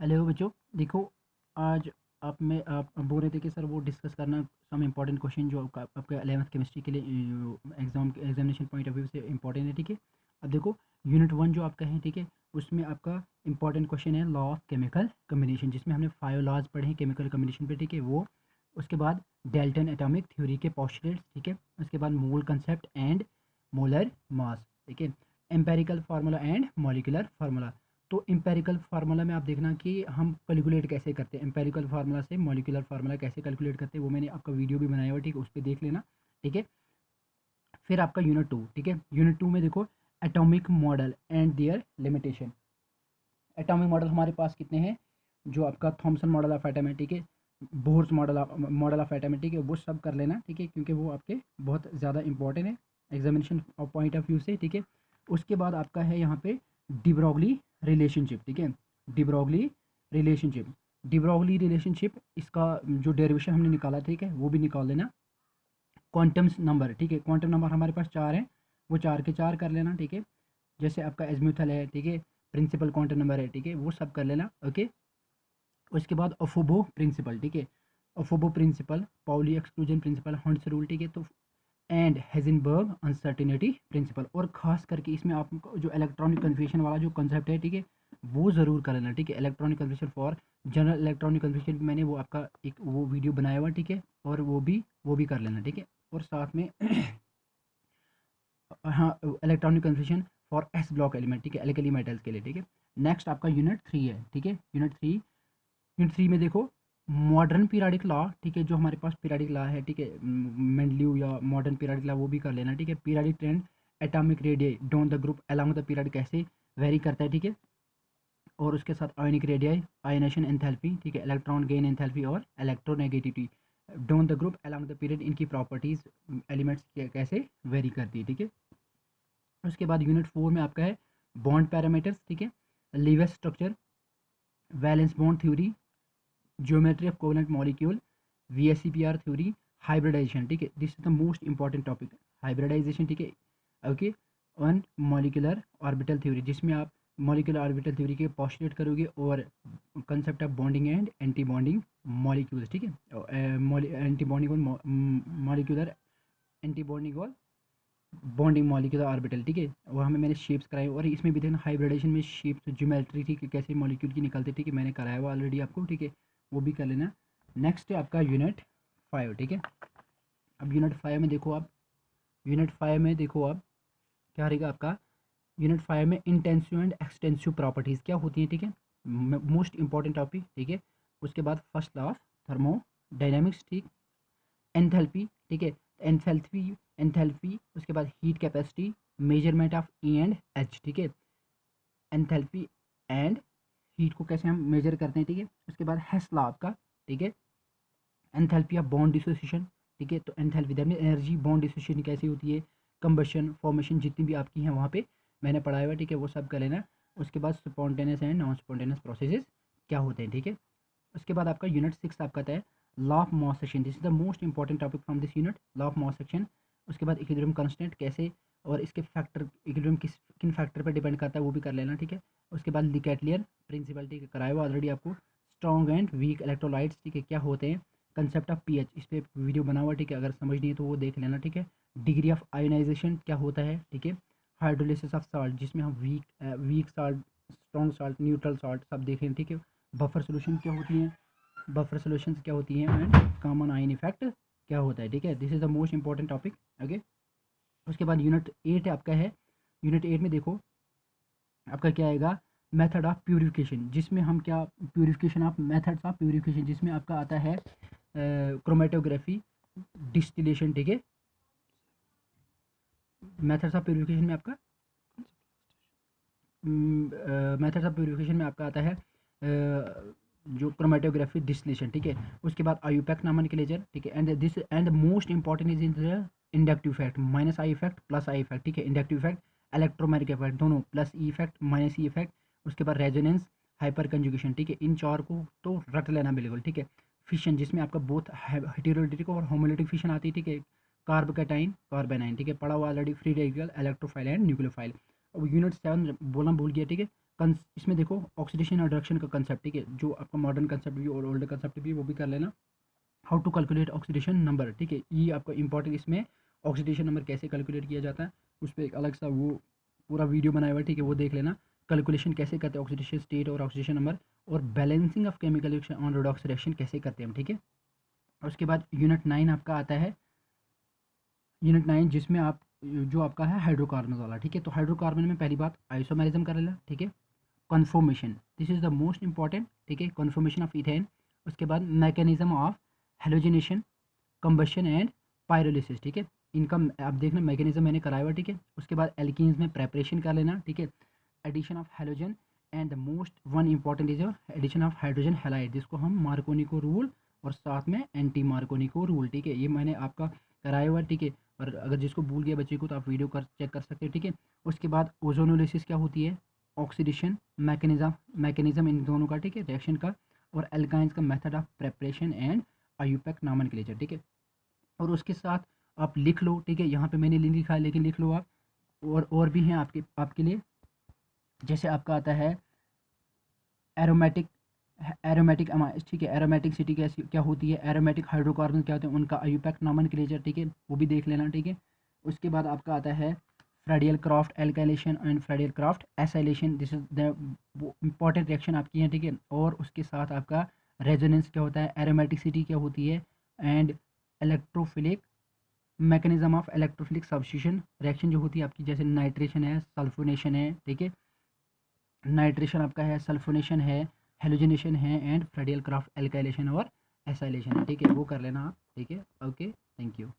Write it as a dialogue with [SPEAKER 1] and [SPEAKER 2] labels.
[SPEAKER 1] Hello बच्चों, देखो आज आप बोल रहे थे कि सर वो डिस्कस करना सम इम्पोर्टेंट क्वेश्चन जो आपका 11th केमिस्ट्री के लिए एग्जामिनेशन पॉइंट ऑफ व्यू से इम्पोर्टेंट है। ठीक है, अब देखो यूनिट 1 जो आपका है, ठीक है, उसमें आपका इम्पोर्टेंट क्वेश्चन है लॉ ऑफ केमिकल कम्बिनेशन, जिसमें हमने 5 लॉज पढ़े हैं केमिकल कम्बिनेशन पे। ठीक है, वो उसके बाद डेल्टन एटॉमिक थ्योरी के पोस्टुलेट्स, ठीक है, उसके बाद मोल कंसेप्ट एंड मोलर मास, ठीक है, empirical formula and molecular formula. तो एम्पेरिकल फार्मूला में आप देखना कि हम कैलकुलेट कैसे करते हैं, एम्पेरिकल फार्मूला से मॉलिक्यूलर फार्मूला कैसे कैलकुलेट करते हैं, वो मैंने आपका वीडियो भी बनाया हुआ, ठीक है, उस पर देख लेना। ठीक है, फिर आपका यूनिट 2, ठीक है, यूनिट 2 में देखो atomic model and their limitation. Atomic model हमारे पास कितने हैं, जो आपका थॉमसन मॉडल ऑफ एटम है, ठीक है, बोर्स मॉडल ऑफ एटम है, ठीक है, वो सब कर लेना, ठीक है, क्योंकि वो आपके बहुत ज़्यादा इंपॉर्टेंट है एग्जामिनेशन पॉइंट ऑफ व्यू से। ठीक है, उसके बाद आपका है यहाँ पे डिब्रोगली रिलेशनशिप, ठीक है, डिब्रोगली रिलेशनशिप। डिब्रोगली रिलेशनशिप इसका जो डेरिवेशन हमने निकाला, ठीक है, वो भी निकाल लेना। क्वांटम्स नंबर, ठीक है, क्वांटम नंबर हमारे पास 4 हैं, वो 4 के 4 कर लेना। ठीक है, जैसे आपका एजम्यूथल है, ठीक है, प्रिंसिपल क्वांटम नंबर है, ठीक है, वो सब कर लेना। ओके, उसके बाद अफोबो प्रिंसिपल, ठीक है, aufbau principle, Pauli exclusion principle, Hund's rule, ठीक है, तो एंड हेजनबर्ग अनसर्टिनिटी प्रिंसिपल। और खास करके इसमें आपको जो इलेक्ट्रॉनिक कन्फ्यूजन वाला जो कंसेप्ट है, ठीक है, वो ज़रूर कर लेना। ठीक है, electronic confusion for general electronic confusion मैंने वो आपका एक वो वीडियो बनाया हुआ, ठीक है, और वो भी कर लेना। ठीक है, और साथ में हाँ, electronic confusion for S block element, ठीक है, एल्कली मेटल्स के लिए। ठीक है, नेक्स्ट आपका यूनिट 3 है, ठीक है, यूनिट 3 में देखो मॉडर्न पीरियडिक लॉ, ठीक है, जो हमारे पास पीरियडिक लॉ है, ठीक है, मेंडलीव या मॉडर्न पीरियडिक लॉ वो भी कर लेना। ठीक है, periodic trend atomic radius don't the group along the period कैसे वेरी करता है। ठीक है, और उसके साथ आयनिक रेडियाई, आयनेशन एंथैल्पी, ठीक है, इलेक्ट्रॉन गेन एंथैल्पी और electronegativity don't the group along the period, इनकी प्रॉपर्टीज एलिमेंट्स कैसे वेरी करती है। ठीक है, उसके बाद यूनिट 4 में आपका है बॉन्ड पैरामीटर्स, ठीक है, Lewis structure, valence bond theory, geometry of covalent molecule, VSEPR theory, hybridisation. ठीक है, this is the most important topic, hybridisation. ठीक है, okay, one molecular orbital theory, जिसमें आप मॉलिकुलर ऑर्बिटल थ्योरी के पोस्टुलेट करोगे और concept of bonding and antibonding molecules, ठीक है, एंटी बॉन्डिंग और मॉलिकुलर एंटी बॉन्डिंग और बॉन्डिंग मॉलिक्यूलर ऑर्बिटल, ठीक है, वो हमें मैंने शेप्स कराए, और इसमें भी देखना हाइब्रिडेशन में शेप्स ज्योमेट्री, ठीक है, कैसे मॉलिक्यूल की निकलते, ठीक है, मैंने कराया हुआ ऑलरेडी आपको। ठीक है, वो भी कर लेना। नेक्स्ट है आपका यूनिट 5, ठीक है, अब यूनिट 5 में देखो आप, यूनिट 5 में देखो आप क्या रहेगा आपका, यूनिट 5 में इंटेंसिव एंड एक्सटेंसिव प्रॉपर्टीज़ क्या होती हैं, ठीक है, मोस्ट इंपॉर्टेंट टॉपिक। ठीक है, उसके बाद फर्स्ट लॉ ऑफ थर्मोडायनेमिक्स, ठीक, एंथैल्पी, ठीक है, एंथैल्पी एंथैल्पी उसके बाद heat capacity, measurement of E and H, ठीक है, एंथैल्पी एंड हीट को कैसे हम मेजर करते हैं। ठीक है, उसके बाद हेस लॉ आपका, ठीक है, एंथैल्पी ऑफ बॉन्ड डिसोसिएशन, ठीक है, तो enthalpy that mean energy bond dissociation कैसी होती है, कंबशन फॉर्मेशन जितनी भी आपकी हैं वहाँ पे मैंने पढ़ाया हुआ, ठीक है, वो सब कर लेना। उसके बाद spontaneous and non spontaneous processes क्या होते हैं। ठीक है, उसके बाद आपका यूनिट 6 आपका आता है law of mass section, this is the most important topic from this unit, law of mass section. उसके बाद इक्विलिब्रियम कांस्टेंट कैसे और इसके फैक्टर, इक्विलिब्रियम किन फैक्टर पर डिपेंड करता है वो भी कर लेना। ठीक है, उसके बाद लिकैटलियर प्रिंसिपल, ठीक है, कराया हुआ ऑलरेडी आपको। स्ट्रॉन्ग एंड वीक इलेक्ट्रोलाइट्स, ठीक है, क्या होते हैं, कंसेप्ट ऑफ पीएच, इस पर वीडियो बना हुआ, ठीक है, अगर समझ नहीं है तो वो देख लेना। ठीक है, डिग्री ऑफ आयोनाइजेशन क्या होता है, ठीक है, हाइड्रोलिसिस ऑफ साल्ट, जिसमें हम weak salt, strong salt, neutral salt सब देखें। ठीक है, बफर सोल्यूशन क्या होती हैं, बफर सोल्यूशंस क्या होती हैं, एंड कॉमन आयन इफेक्ट क्या होता है। ठीक है, this is the most important topic. Okay, उसके बाद यूनिट 8 आपका है, यूनिट 8 में देखो आपका क्या आएगा, मेथड ऑफ प्यूरिफिकेशन, जिसमें हम क्या purification of methods of purification, जिसमें आपका आता है क्रोमेटोग्राफी, डिस्टिलेशन, ठीक है, मेथड्स ऑफ प्यूरिफिकेशन में आपका मेथड्स ऑफ प्यूरिफिकेशन में आपका आता है जो क्रोमेटोग्राफी डिस्टिलेशन, ठीक है, उसके बाद आयुपैक नॉमेनक्लेचर, ठीक है, and this and most important is in the inductive effect, minus I effect plus I effect, ठीक है, इंडक्टिव इफेक्ट इलेक्ट्रोमैग्नेटिक इफेक्ट दोनों, plus E effect minus E effect, उसके बाद रेजोनेंस हाइपर कंजुगेशन, ठीक है, इन चार को तो रट लेना बिल्कुल। ठीक है, फिशन, जिसमें आपका बोथ हेटेरोडिटिक और होमोलिटिक फिशन आती है, ठीक है, कार्बोकेटाइन कार्बेनाइन, ठीक है, पढ़ा हुआ already, free radical electrophile and nucleophile. अब यूनिट 7 बोलना भूल गया, ठीक है, इसमें देखो ऑक्सीडेशन और रिडक्शन का कंसेप्ट, ठीक है, जो आपका मॉडर्न कंसेप्ट भी और ओल्ड कंसेप्ट भी वो भी कर लेना। How to calculate oxidation number, ठीक है, ये आपका इंपॉर्टेंट, इसमें ऑक्सीडेशन नंबर कैसे कैलकुलेट किया जाता है उस पर एक अलग सा वो पूरा वीडियो बनाया हुआ है, ठीक है, वो देख लेना। कैलकुलेशन कैसे करते हैं ऑक्सीडेशन स्टेट और ऑक्सीडेशन नंबर, और balancing of chemical reaction on redox reaction कैसे करते हैं हम, ठीक है। उसके बाद यूनिट 9 आपका आता है, यूनिट 9 जिसमें आप जो आपका है हाइड्रोकार्बन वाला, ठीक है। तो हाइड्रोकार्बन में पहली बात आइसोमेरिज्म कर लेना, ठीक है। Conformation, this is the most important, ठीक है, कन्फॉर्मेशन ऑफ इथेन। उसके बाद mechanism of halogenation, combustion and pyrolysis, ठीक है। इनका आप देखना मैकेनिज्म मैंने कराया हुआ, ठीक है। उसके बाद एल्कीन्स में प्रेपरेशन कर लेना, ठीक है। Addition of halogen and the most one important is addition of hydrogen halide, जिसको हम मार्कोनी को रूल और साथ में एंटी मार्कोनी को रूल, ठीक है, ये मैंने आपका कराया हुआ, ठीक है। और अगर जिसको भूल गया बच्चे को तो आप वीडियो कर चेक कर सकते हैं, ठीक है। उसके बाद ओजोनोलिसिस क्या होती है, ऑक्सीडेशन मैकेनिज्म इन दोनों का, ठीक है, रिएक्शन का, और एल्काइंस का method of preparation and IUPAC nomenclature, ठीक है। और उसके साथ आप लिख लो, ठीक है, यहाँ पे मैंने लिंक लिखा है लेकिन लिख लो आप, और भी हैं आपके लिए, जैसे आपका आता है एरोमेटिक, ठीक है, एरोमेटिक सिटी कैसी क्या होती है, एरोमेटिक हाइड्रोकार्बन क्या होते हैं, उनका आयुपैक नॉमेनक्लेचर, ठीक है, वो भी देख लेना, ठीक है। उसके बाद आपका आता है Friedel Crafts alkylation and Friedel Crafts acylation, this is the important reaction आपकी है, ठीक है। और उसके साथ आपका रेजोनेंस क्या होता है, एरोमेटिसिटी क्या होती है, and electrophilic mechanism of electrophilic substitution reaction जो होती है आपकी, जैसे नाइट्रेशन है, सल्फोनेशन है, ठीक है, नाइट्रेशन आपका है, सल्फोनेशन है, हेलोजनेशन है, एंड फ्रेडियल क्राफ्ट एल्काइलेशन और एसाइलेशन है, ठीक है, वो कर लेना आप, ठीक है। Okay, thank you.